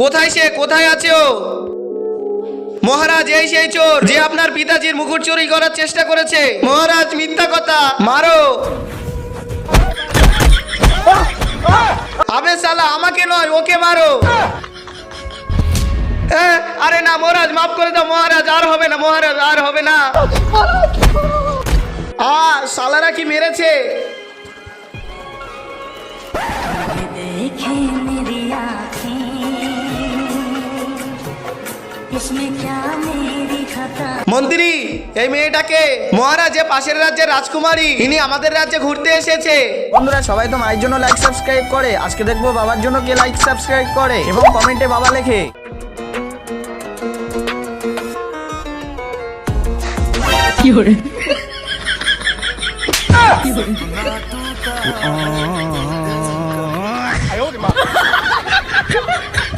কোথায় সে? কোথায় আছে ও? মহারাজ, এই সেই চোর যে আপনার পিতাজির মুকুট চুরি করার চেষ্টা করেছে। মহারাজ, মিথ্যা কথা, মারো। আবে শালা, আমাকে নয়, ওকে মারো। আরে না মহারাজ, মাফ করে দাও মহারাজ, আর হবে না মহারাজ, আর হবে না। শালারা কি মেরেছে। মন্ত্রী, এই মেয়েটাকে মহারাজ পাশের রাজ্যের রাজকুমারী, ইনি আমাদের রাজ্যে ঘুরতে এসেছে। বন্ধুরা, সবাই তো মায়ের জন্য লাইক সাবস্ক্রাইব করে, আজকে দেখবো বাবার জন্য কে লাইক সাবস্ক্রাইব করে এবং কমেন্টে বাবা লেখে। কি হরে